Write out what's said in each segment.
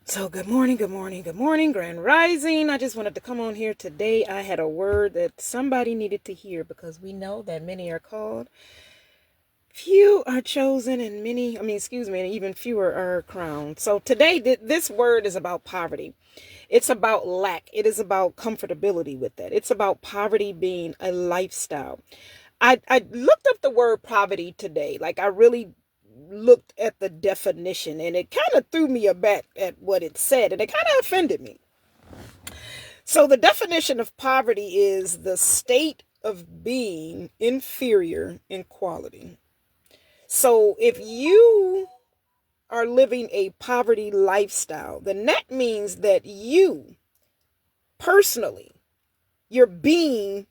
So good morning, good morning, good morning, Grand Rising. I just wanted to come on here today. I had a word that somebody needed to hear because we know that many are called, few are chosen, and and even fewer are crowned. So today, this word is about poverty. It's about lack. It is about comfortability with that. It's about poverty being a lifestyle. I looked up the word poverty today. Like I really looked at the definition and it kind of threw me aback at what it said and it kind of offended me. So the definition of poverty is the state of being inferior in quality. So if you are living a poverty lifestyle, then that means that you personally, you're being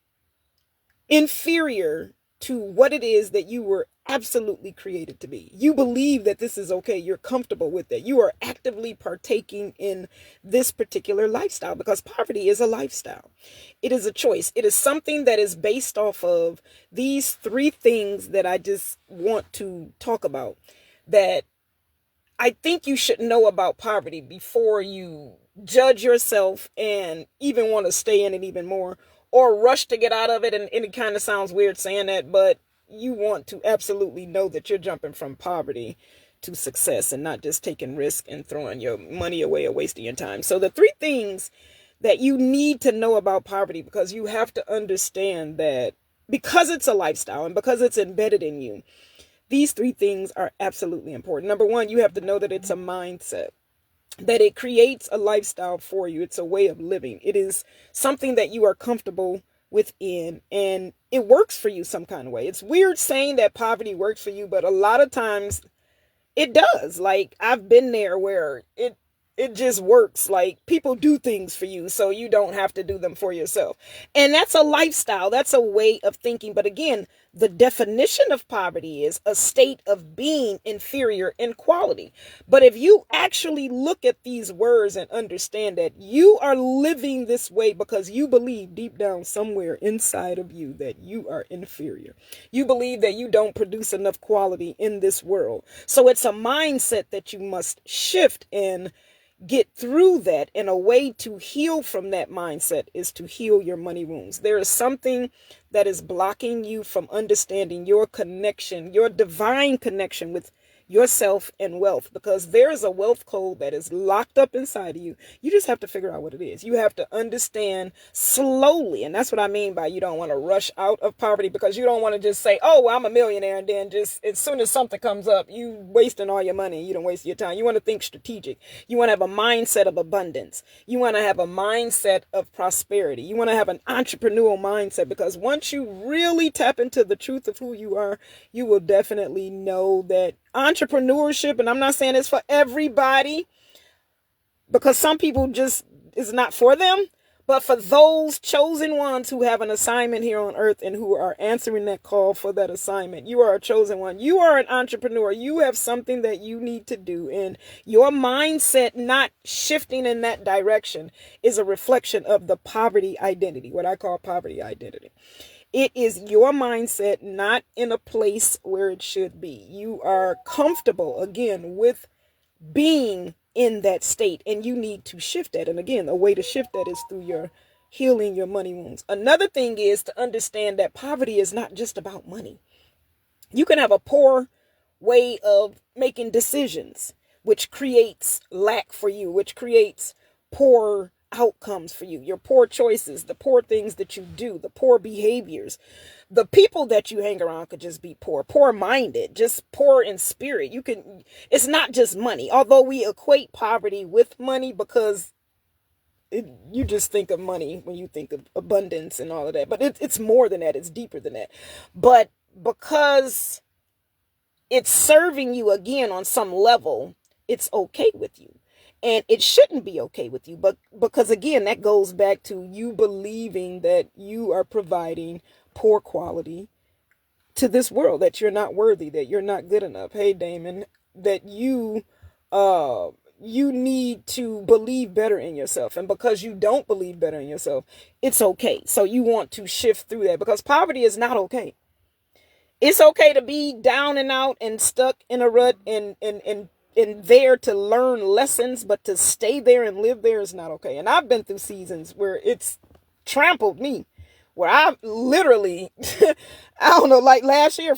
inferior to what it is that you were absolutely created to be. You believe that this is okay. You're comfortable with it. You are actively partaking in this particular lifestyle because poverty is a lifestyle. It is a choice. It is something that is based off of these three things that I just want to talk about that I think you should know about poverty before you judge yourself and even want to stay in it even more or rush to get out of it. And it kind of sounds weird saying that, but you want to absolutely know that you're jumping from poverty to success and not just taking risk and throwing your money away or wasting your time. So the three things that you need to know about poverty, because you have to understand that because it's a lifestyle and because it's embedded in you, these three things are absolutely important. Number one, you have to know that it's a mindset, that it creates a lifestyle for you. It's a way of living. It is something that you are comfortable within and it works for you some kind of way. It's weird saying that poverty works for you, but a lot of times it does. Like I've been there where it just works. Like people do things for you so you don't have to do them for yourself. And that's a lifestyle. That's a way of thinking. But again, the definition of poverty is a state of being inferior in quality. But if you actually look at these words and understand that you are living this way because you believe deep down somewhere inside of you that you are inferior. You believe that you don't produce enough quality in this world. So it's a mindset that you must shift and get through that. And a way to heal from that mindset is to heal your money wounds. There is something that is blocking you from understanding your connection, your divine connection with yourself and wealth, because there is a wealth code that is locked up inside of you. You just have to figure out what it is. You have to understand slowly. And that's what I mean by you don't want to rush out of poverty, because you don't want to just say, oh, well, I'm a millionaire. And then just as soon as something comes up, you wasting all your money. You don't waste your time. You want to think strategic. You want to have a mindset of abundance. You want to have a mindset of prosperity. You want to have an entrepreneurial mindset, because once you really tap into the truth of who you are, you will definitely know that entrepreneurship, and I'm not saying it's for everybody because some people just is not for them, but for those chosen ones who have an assignment here on earth and who are answering that call for that assignment, you are a chosen one. You are an entrepreneur. You have something that you need to do, and your mindset not shifting in that direction is a reflection of the poverty identity, what I call poverty identity. It is your mindset not in a place where it should be. You are comfortable, again, with being in that state, and you need to shift that. And again, a way to shift that is through your healing your money wounds. Another thing is to understand that poverty is not just about money. You can have a poor way of making decisions, which creates lack for you, which creates poor outcomes for you, your poor choices, the poor things that you do, the poor behaviors. The people that you hang around could just be poor minded, just poor in spirit. It's not just money, although we equate poverty with money because you just think of money when you think of abundance and all of that. But it's more than that, it's deeper than that. But because it's serving you again on some level, it's okay with you. And it shouldn't be okay with you, but because again, that goes back to you believing that you are providing poor quality to this world, that you're not worthy, that you're not good enough. Hey, Damon, that you need to believe better in yourself. And because you don't believe better in yourself, it's okay. So you want to shift through that, because poverty is not okay. It's okay to be down and out and stuck in a rut and in there to learn lessons, but to stay there and live there is not okay. And I've been through seasons where it's trampled me, where I literally, I don't know, like last year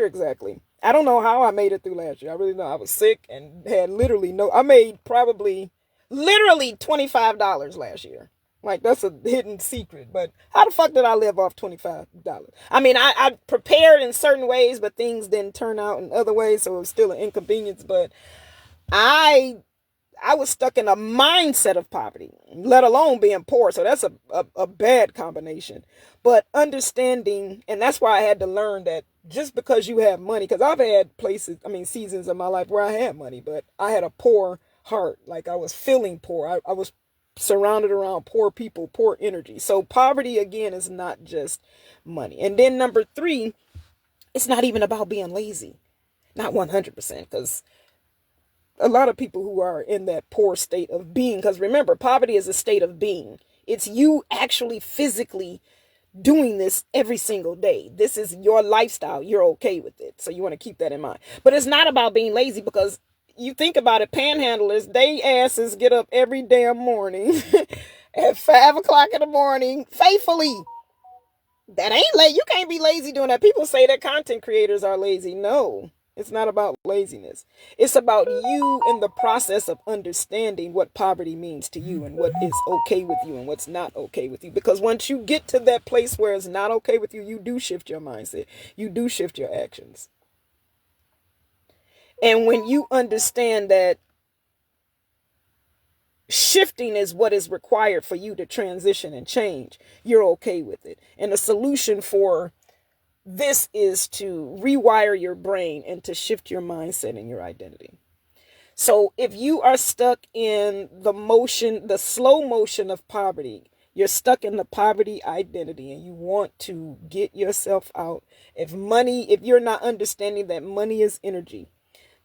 exactly. I don't know how I made it through last year. I really know I was sick and had literally I made probably literally $25 last year. Like, that's a hidden secret. But how the fuck did I live off $25? I mean, I prepared in certain ways, but things didn't turn out in other ways, so it was still an inconvenience. But I I was stuck in a mindset of poverty, let alone being poor. So that's a bad combination. But understanding, and that's why I had to learn that just because you have money, because I've had seasons of my life where I had money, but I had a poor heart. Like, I was feeling poor. I was surrounded around poor people, poor energy. So poverty, again, is not just money. And then number three, it's not even about being lazy. Not 100%, because a lot of people who are in that poor state of being, because remember, poverty is a state of being. It's you actually physically doing this every single day. This is your lifestyle. You're okay with it. So you want to keep that in mind. But it's not about being lazy, because you think about it, panhandlers, they asses get up every damn morning at 5 o'clock in the morning, faithfully. That ain't late. You can't be lazy doing that. People say that content creators are lazy. No, it's not about laziness. It's about you in the process of understanding what poverty means to you and what is okay with you and what's not okay with you. Because once you get to that place where it's not okay with you, you do shift your mindset. You do shift your actions. And when you understand that shifting is what is required for you to transition and change, you're okay with it. And the solution for this is to rewire your brain and to shift your mindset and your identity. So if you are stuck in the slow motion of poverty, you're stuck in the poverty identity and you want to get yourself out. If you're not understanding that money is energy,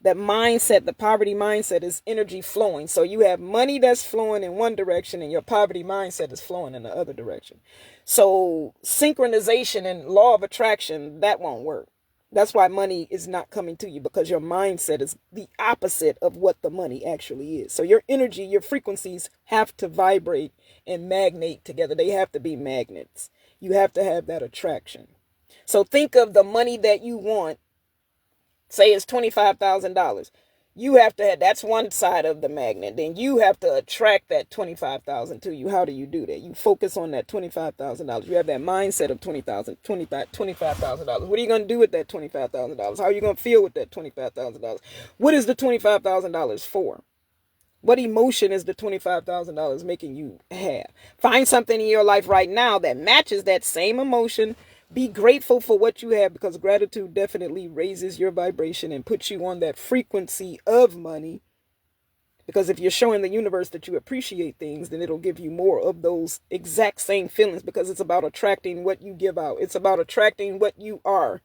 that mindset, the poverty mindset, is energy flowing. So you have money that's flowing in one direction and your poverty mindset is flowing in the other direction. So synchronization and law of attraction, that won't work. That's why money is not coming to you, because your mindset is the opposite of what the money actually is. So your energy, your frequencies have to vibrate and magnate together. They have to be magnets. You have to have that attraction. So think of the money that you want. Say it's $25,000. You have to have, that's one side of the magnet. Then you have to attract that $25,000 to you. How do you do that? You focus on that $25,000. You have that mindset of $25,000. What are you going to do with that $25,000? How are you going to feel with that $25,000? What is the $25,000 for? What emotion is the $25,000 making you have? Find something in your life right now that matches that same emotion. Be grateful for what you have, because gratitude definitely raises your vibration and puts you on that frequency of money. Because if you're showing the universe that you appreciate things, then it'll give you more of those exact same feelings, because it's about attracting what you give out. It's about attracting what you are.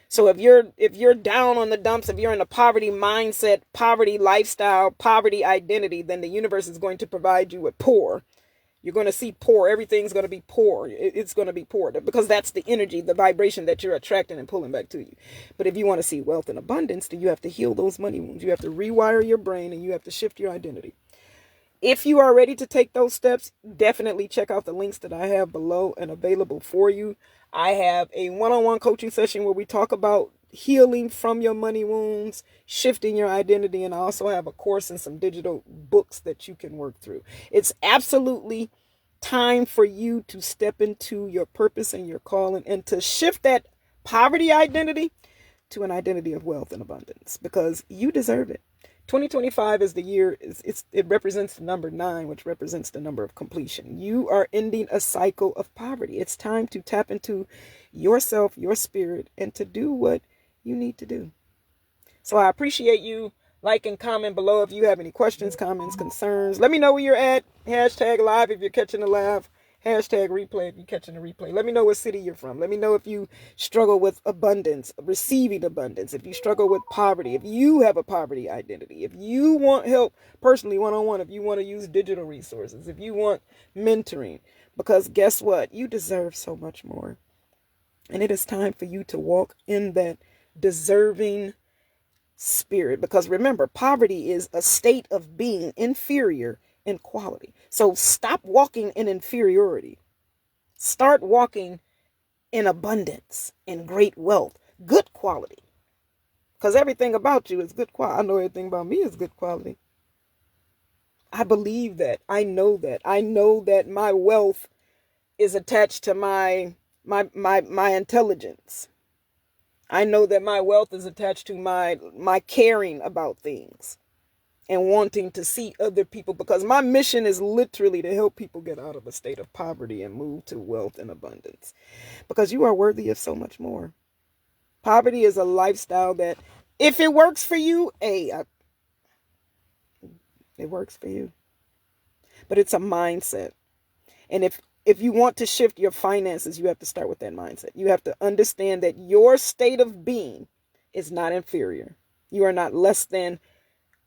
So if you're down on the dumps, if you're in a poverty mindset, poverty lifestyle, poverty identity, then the universe is going to provide you with poor. You're going to see poor. Everything's going to be poor. It's going to be poor, because that's the energy, the vibration that you're attracting and pulling back to you. But if you want to see wealth and abundance, then you have to heal those money wounds. You have to rewire your brain and you have to shift your identity. If you are ready to take those steps, definitely check out the links that I have below and available for you. I have a one-on-one coaching session where we talk about healing from your money wounds, shifting your identity, and I also have a course and some digital books that you can work through. It's absolutely time for you to step into your purpose and your calling and to shift that poverty identity to an identity of wealth and abundance, because you deserve it. 2025 is the year, it represents the number 9, which represents the number of completion. You are ending a cycle of poverty. It's time to tap into yourself, your spirit, and to do what you need to do. So I appreciate you. Like and comment below if you have any questions, comments, concerns. Let me know where you're at. Hashtag live if you're catching the live. Hashtag replay if you're catching the replay. Let me know what city you're from. Let me know if you struggle with abundance, receiving abundance. If you struggle with poverty, if you have a poverty identity, if you want help personally, one-on-one, if you want to use digital resources, if you want mentoring, because guess what? You deserve so much more. And it is time for you to walk in that deserving spirit. Because remember, poverty is a state of being inferior in quality. So stop walking in inferiority. Start walking in abundance, in great wealth, good quality. Because everything about you is good quality. I know everything about me is good quality. I believe that. I know that. I know that my wealth is attached to my intelligence. I know that my wealth is attached to my caring about things and wanting to see other people, because my mission is literally to help people get out of a state of poverty and move to wealth and abundance, because you are worthy of so much more. Poverty is a lifestyle that, if it works for you, it works for you. But it's a mindset. And if you want to shift your finances, you have to start with that mindset. You have to understand that your state of being is not inferior. You are not less than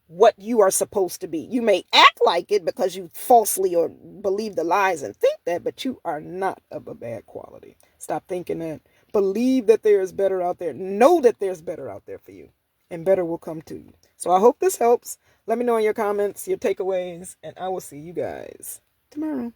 what you are supposed to be. You may act like it because you falsely or believe the lies and think that, but you are not of a bad quality. Stop thinking that. Believe that there is better out there. Know that there's better out there for you, and better will come to you. So I hope this helps. Let me know in your comments, your takeaways, and I will see you guys tomorrow.